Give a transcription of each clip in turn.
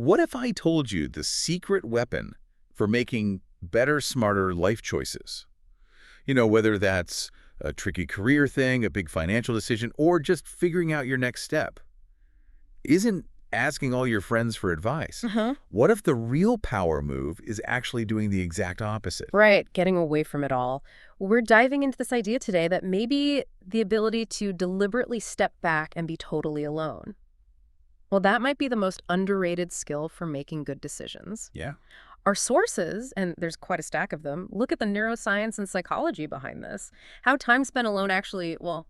What if I told you the secret weapon for making better, smarter life choices? Whether that's a tricky career thing, a big financial decision, or just figuring out your next step, isn't asking all your friends for advice. Uh-huh. What if the real power move is actually doing the exact opposite? Right, getting away from it all. We're diving into this idea today that maybe the ability to deliberately step back and be totally alone. Well, that might be the most underrated skill for making good decisions. Yeah. Our sources, and there's quite a stack of them, look at the neuroscience and psychology behind this. How time spent alone actually, well,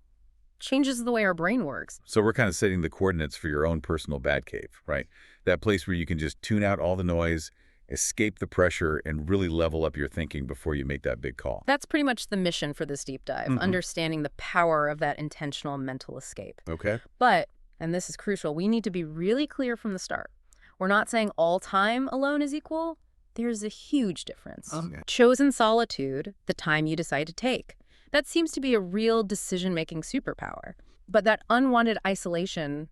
changes the way our brain works. So we're kind of setting the coordinates for your own personal bad cave, right? That place where you can just tune out all the noise, escape the pressure, and really level up your thinking before you make that big call. That's pretty much the mission for this deep dive, understanding the power of that intentional mental escape. Okay. But, and this is crucial, we need to be really clear from the start. We're not saying all time alone is equal. There's a huge difference. Okay. Chosen solitude, the time you decide to take. That seems to be a real decision-making superpower. But that unwanted isolation,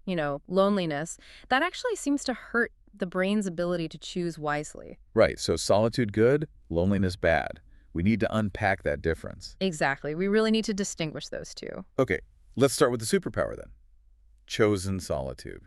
loneliness, that actually seems to hurt the brain's ability to choose wisely. Right. So solitude good, loneliness bad. We need to unpack that difference. Exactly. We really need to distinguish those two. Okay. Let's start with the superpower then. Chosen solitude.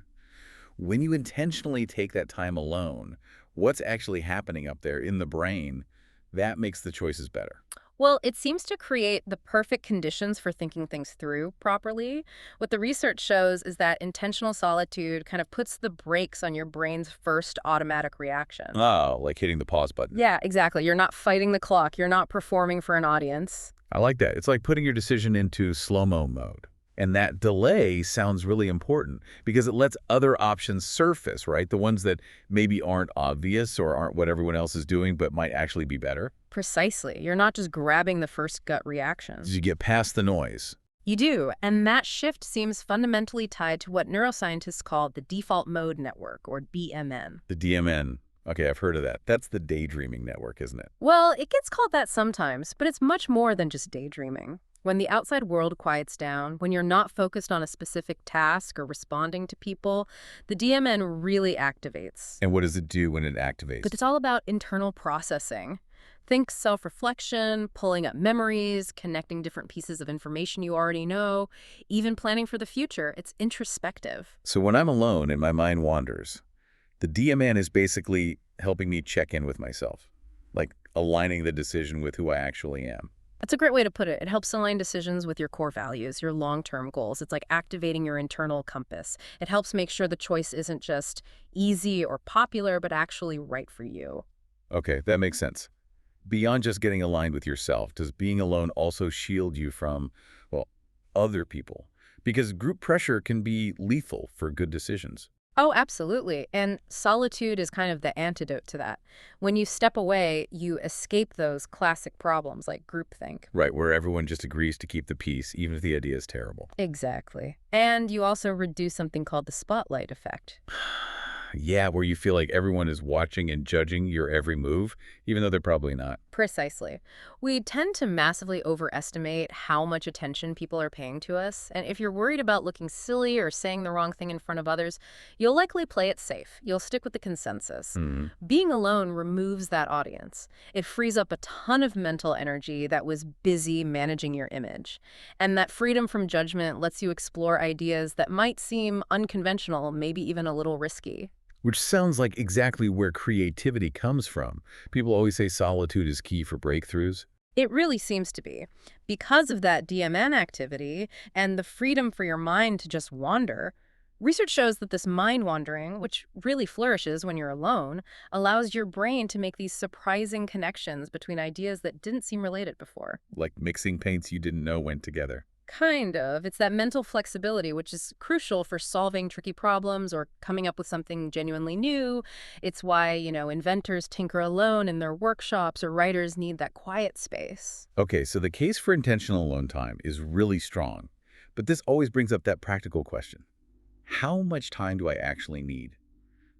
When you intentionally take that time alone, what's actually happening up there in the brain, that makes the choices better. Well, it seems to create the perfect conditions for thinking things through properly. What the research shows is that intentional solitude kind of puts the brakes on your brain's first automatic reaction. Oh, like hitting the pause button. Yeah, exactly. You're not fighting the clock. You're not performing for an audience. I like that. It's like putting your decision into slow-mo mode. And that delay sounds really important because it lets other options surface, right? The ones that maybe aren't obvious or aren't what everyone else is doing, but might actually be better. Precisely. You're not just grabbing the first gut reaction. As you get past the noise. You do, and that shift seems fundamentally tied to what neuroscientists call the default mode network, or BMN. The DMN. Okay, I've heard of that. That's the daydreaming network, isn't it? Well, it gets called that sometimes, but it's much more than just daydreaming. When the outside world quiets down, when you're not focused on a specific task or responding to people, the DMN really activates. And what does it do when it activates? But it's all about internal processing. Think self-reflection, pulling up memories, connecting different pieces of information you already know, even planning for the future. It's introspective. So when I'm alone and my mind wanders, the DMN is basically helping me check in with myself, like aligning the decision with who I actually am. That's a great way to put it. It helps align decisions with your core values, your long-term goals. It's like activating your internal compass. It helps make sure the choice isn't just easy or popular, but actually right for you. Okay, that makes sense. Beyond just getting aligned with yourself, does being alone also shield you from, well, other people? Because group pressure can be lethal for good decisions. Oh, absolutely. And solitude is kind of the antidote to that. When you step away, you escape those classic problems like groupthink. Right, where everyone just agrees to keep the peace, even if the idea is terrible. Exactly. And you also reduce something called the spotlight effect. Yeah, where you feel like everyone is watching and judging your every move, even though they're probably not. Precisely. We tend to massively overestimate how much attention people are paying to us, and if you're worried about looking silly or saying the wrong thing in front of others, you'll likely play it safe. You'll stick with the consensus. Being alone removes that audience. It frees up a ton of mental energy that was busy managing your image. And that freedom from judgment lets you explore ideas that might seem unconventional, maybe even a little risky. Which sounds like exactly where creativity comes from. People always say solitude is key for breakthroughs. It really seems to be. Because of that DMN activity and the freedom for your mind to just wander, research shows that this mind wandering, which really flourishes when you're alone, allows your brain to make these surprising connections between ideas that didn't seem related before. Like mixing paints you didn't know went together. Kind of. It's that mental flexibility, which is crucial for solving tricky problems or coming up with something genuinely new. It's why, inventors tinker alone in their workshops or writers need that quiet space. Okay, so the case for intentional alone time is really strong. But this always brings up that practical question. How much time do I actually need?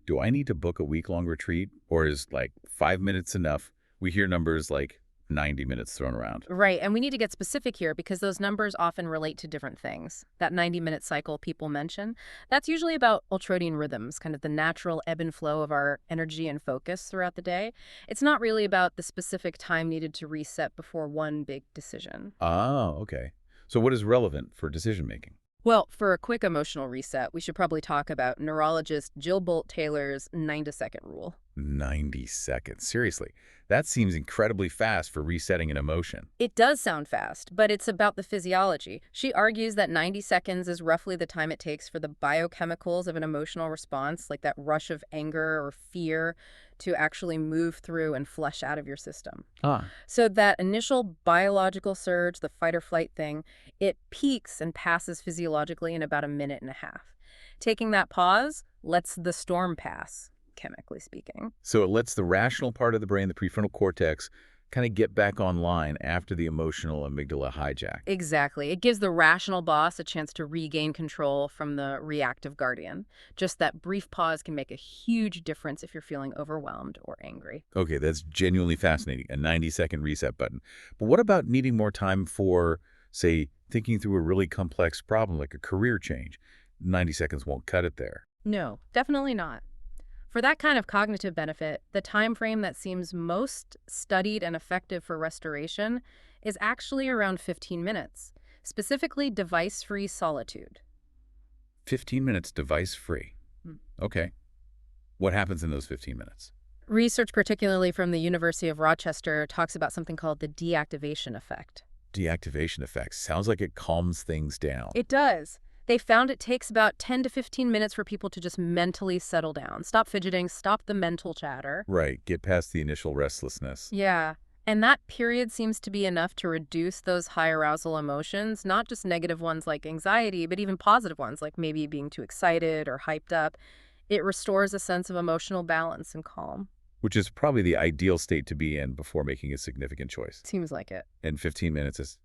Do I need to book a week-long retreat? Or is 5 minutes enough? We hear numbers like 90 minutes thrown around. Right, and we need to get specific here because those numbers often relate to different things. That 90-minute cycle people mention, that's usually about ultradian rhythms, kind of the natural ebb and flow of our energy and focus throughout the day. It's not really about the specific time needed to reset before one big decision. Oh, okay. So what is relevant for decision making? Well, for a quick emotional reset, we should probably talk about neurologist Jill Bolt Taylor's 90-second rule. 90 seconds. Seriously, that seems incredibly fast for resetting an emotion. It does sound fast, but it's about the physiology. She argues that 90 seconds is roughly the time it takes for the biochemicals of an emotional response, like that rush of anger or fear, to actually move through and flush out of your system. Ah, So that initial biological surge, the fight or flight thing, it peaks and passes physiologically in about a minute and a half. Taking that pause lets the storm pass, chemically speaking. so it lets the rational part of the brain, the prefrontal cortex, kind of get back online after the emotional amygdala hijack. Exactly. It gives the rational boss a chance to regain control from the reactive guardian. Just that brief pause can make a huge difference if you're feeling overwhelmed or angry. Okay, that's genuinely fascinating, a 90-second reset button. But what about needing more time for, say, thinking through a really complex problem like a career change? 90 seconds won't cut it there. No, definitely not. For that kind of cognitive benefit, the time frame that seems most studied and effective for restoration is actually around 15 minutes, specifically device-free solitude. 15 minutes device-free. Hmm. Okay. What happens in those 15 minutes? Research, particularly from the University of Rochester, talks about something called the deactivation effect. Deactivation effect. Sounds like it calms things down. It does. They found it takes about 10 to 15 minutes for people to just mentally settle down. Stop fidgeting, stop the mental chatter. Right, get past the initial restlessness. Yeah. And that period seems to be enough to reduce those high arousal emotions, not just negative ones like anxiety, but even positive ones like maybe being too excited or hyped up. It restores a sense of emotional balance and calm. Which is probably the ideal state to be in before making a significant choice. Seems like it. And 15 minutes is,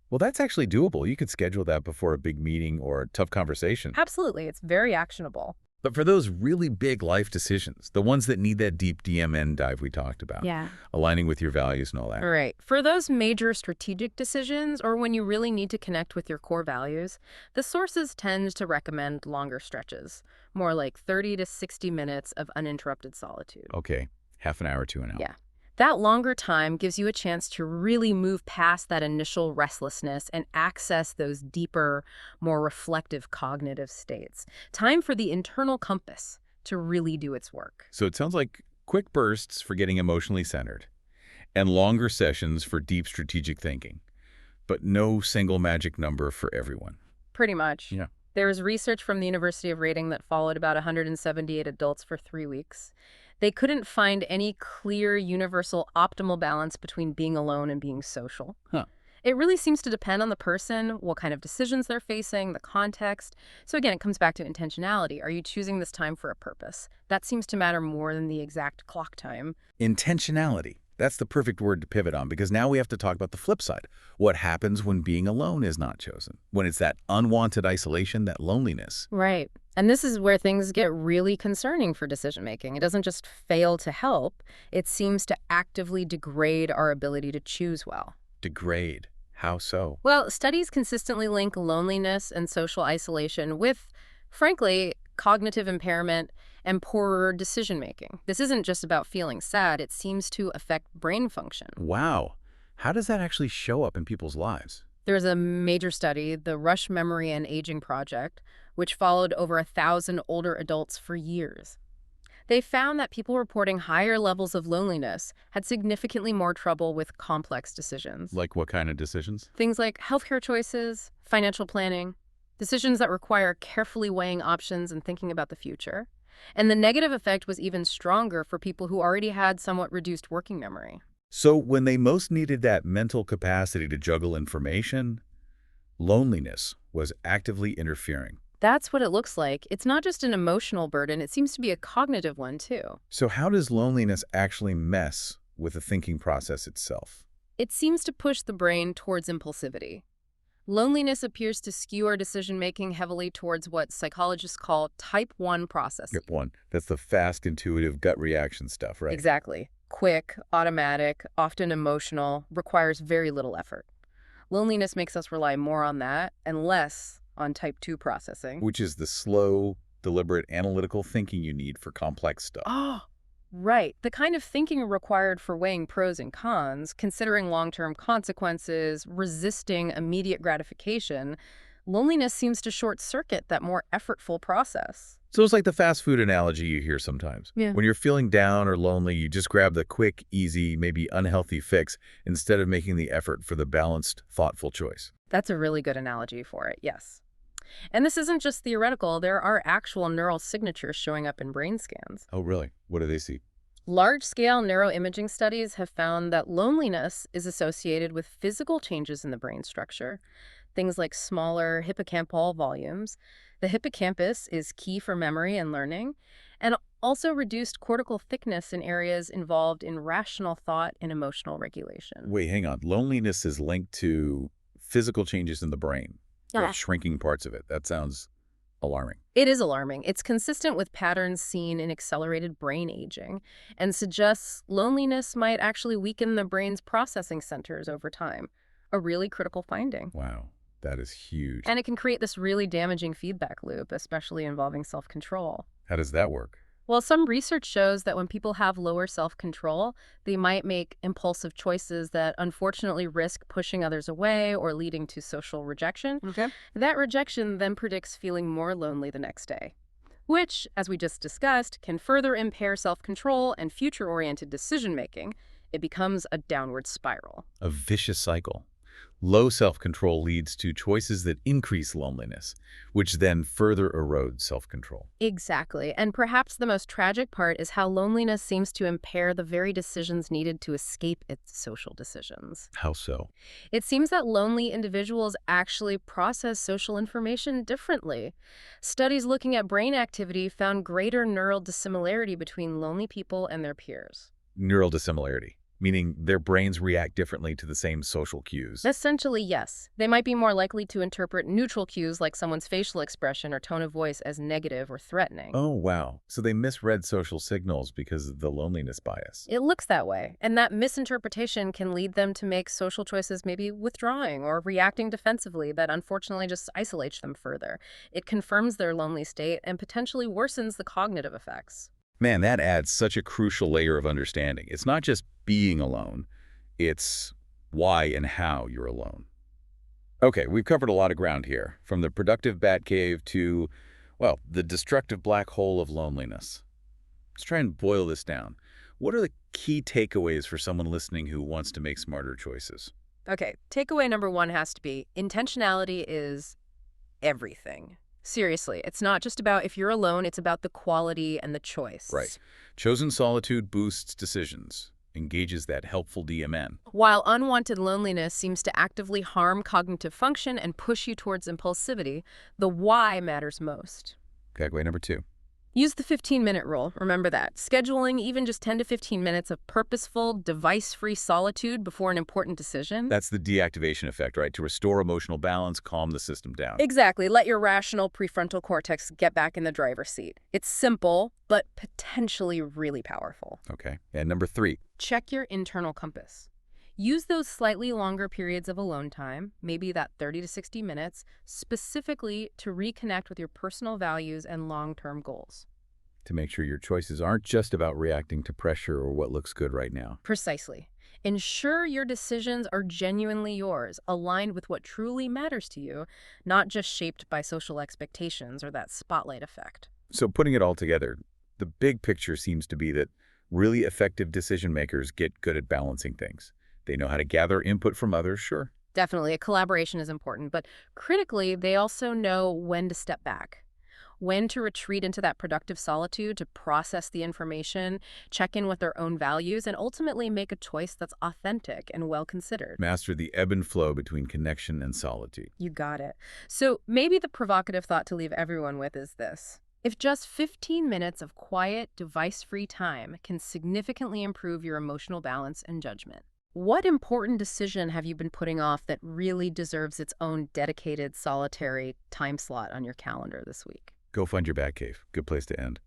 well, that's actually doable. You could schedule that before a big meeting or a tough conversation. Absolutely. It's very actionable. But for those really big life decisions, the ones that need that deep DMN dive we talked about, Yeah. aligning with your values and all that. Right. For those major strategic decisions or when you really need to connect with your core values, the sources tend to recommend longer stretches, more like 30 to 60 minutes of uninterrupted solitude. Okay, half an hour to an hour. Yeah. That longer time gives you a chance to really move past that initial restlessness and access those deeper, more reflective cognitive states. Time for the internal compass to really do its work. So it sounds like quick bursts for getting emotionally centered and longer sessions for deep strategic thinking, but no single magic number for everyone. Pretty much. Yeah. There was research from the University of Reading that followed about 178 adults for 3 weeks. They couldn't find any clear, universal, optimal balance between being alone and being social. Huh. It really seems to depend on the person, what kind of decisions they're facing, the context. So again, it comes back to intentionality. Are you choosing this time for a purpose? That seems to matter more than the exact clock time. Intentionality. That's the perfect word to pivot on, because now we have to talk about the flip side. What happens when being alone is not chosen? When it's that unwanted isolation, that loneliness. Right. And this is where things get really concerning for decision-making. It doesn't just fail to help. It seems to actively degrade our ability to choose well. Degrade. How so? Well, studies consistently link loneliness and social isolation with, frankly, cognitive impairment and poorer decision-making. This isn't just about feeling sad. It seems to affect brain function. Wow. How does that actually show up in people's lives? There's a major study, the Rush Memory and Aging Project, which followed over 1,000 older adults for years. They found that people reporting higher levels of loneliness had significantly more trouble with complex decisions. Like what kind of decisions? Things like healthcare choices, financial planning, decisions that require carefully weighing options and thinking about the future. And the negative effect was even stronger for people who already had somewhat reduced working memory. So when they most needed that mental capacity to juggle information, loneliness was actively interfering. That's what it looks like. It's not just an emotional burden, it seems to be a cognitive one too. So how does loneliness actually mess with the thinking process itself? It seems to push the brain towards impulsivity. Loneliness appears to skew our decision-making heavily towards what psychologists call type 1 processing. Yep, one. That's the fast, intuitive gut reaction stuff, right? Exactly. Quick, automatic, often emotional, requires very little effort. Loneliness makes us rely more on that and less on type 2 processing. Which is the slow, deliberate, analytical thinking you need for complex stuff. Oh, right. The kind of thinking required for weighing pros and cons, considering long-term consequences, resisting immediate gratification. Loneliness seems to short-circuit that more effortful process. So it's like the fast food analogy you hear sometimes. Yeah. When you're feeling down or lonely, you just grab the quick, easy, maybe unhealthy fix instead of making the effort for the balanced, thoughtful choice. That's a really good analogy for it, yes. And this isn't just theoretical. There are actual neural signatures showing up in brain scans. Oh, really? What do they see? Large-scale neuroimaging studies have found that loneliness is associated with physical changes in the brain structure, things like smaller hippocampal volumes. The hippocampus is key for memory and learning, and also reduced cortical thickness in areas involved in rational thought and emotional regulation. Wait, hang on. Loneliness is linked to physical changes in the brain, Yeah. like shrinking parts of it. That sounds alarming. It is alarming. It's consistent with patterns seen in accelerated brain aging and suggests loneliness might actually weaken the brain's processing centers over time. A really critical finding. Wow, that is huge. And it can create this really damaging feedback loop, especially involving self-control. How does that work? Well, some research shows that when people have lower self-control, they might make impulsive choices that unfortunately risk pushing others away or leading to social rejection. Okay. That rejection then predicts feeling more lonely the next day, which, as we just discussed, can further impair self-control and future-oriented decision-making. It becomes a downward spiral. A vicious cycle. Low self-control leads to choices that increase loneliness, which then further erodes self-control. Exactly. And perhaps the most tragic part is how loneliness seems to impair the very decisions needed to escape its social decisions. How so? It seems that lonely individuals actually process social information differently. Studies looking at brain activity found greater neural dissimilarity between lonely people and their peers. Neural dissimilarity, meaning their brains react differently to the same social cues. Essentially, yes. They might be more likely to interpret neutral cues like someone's facial expression or tone of voice as negative or threatening. Oh, wow. So they misread social signals because of the loneliness bias. It looks that way, and that misinterpretation can lead them to make social choices, maybe withdrawing or reacting defensively, that unfortunately just isolates them further. It confirms their lonely state and potentially worsens the cognitive effects. Man, that adds such a crucial layer of understanding. It's not just being alone, it's why and how you're alone. Okay, we've covered a lot of ground here, from the productive bat cave to, well, the destructive black hole of loneliness. Let's try and boil this down. What are the key takeaways for someone listening who wants to make smarter choices? Okay, takeaway number one has to be intentionality is everything. Seriously, it's not just about if you're alone, it's about the quality and the choice. Right. Chosen solitude boosts decisions, engages that helpful DMN. While unwanted loneliness seems to actively harm cognitive function and push you towards impulsivity, the why matters most. Takeaway number 2. Use the 15-minute rule. Remember that. Scheduling even just 10 to 15 minutes of purposeful, device-free solitude before an important decision. That's the deactivation effect, right? To restore emotional balance, calm the system down. Exactly. Let your rational prefrontal cortex get back in the driver's seat. It's simple, but potentially really powerful. Okay. And number 3. Check your internal compass. Use those slightly longer periods of alone time, maybe that 30 to 60 minutes, specifically to reconnect with your personal values and long-term goals. To make sure your choices aren't just about reacting to pressure or what looks good right now. Precisely. Ensure your decisions are genuinely yours, aligned with what truly matters to you, not just shaped by social expectations or that spotlight effect. So putting it all together, the big picture seems to be that really effective decision makers get good at balancing things. They know how to gather input from others, sure. Definitely, a collaboration is important, but critically, they also know when to step back, when to retreat into that productive solitude to process the information, check in with their own values, and ultimately make a choice that's authentic and well-considered. Master the ebb and flow between connection and solitude. You got it. So maybe the provocative thought to leave everyone with is this. If just 15 minutes of quiet, device-free time can significantly improve your emotional balance and judgment, what important decision have you been putting off that really deserves its own dedicated, solitary time slot on your calendar this week? Go find your bat cave. Good place to end.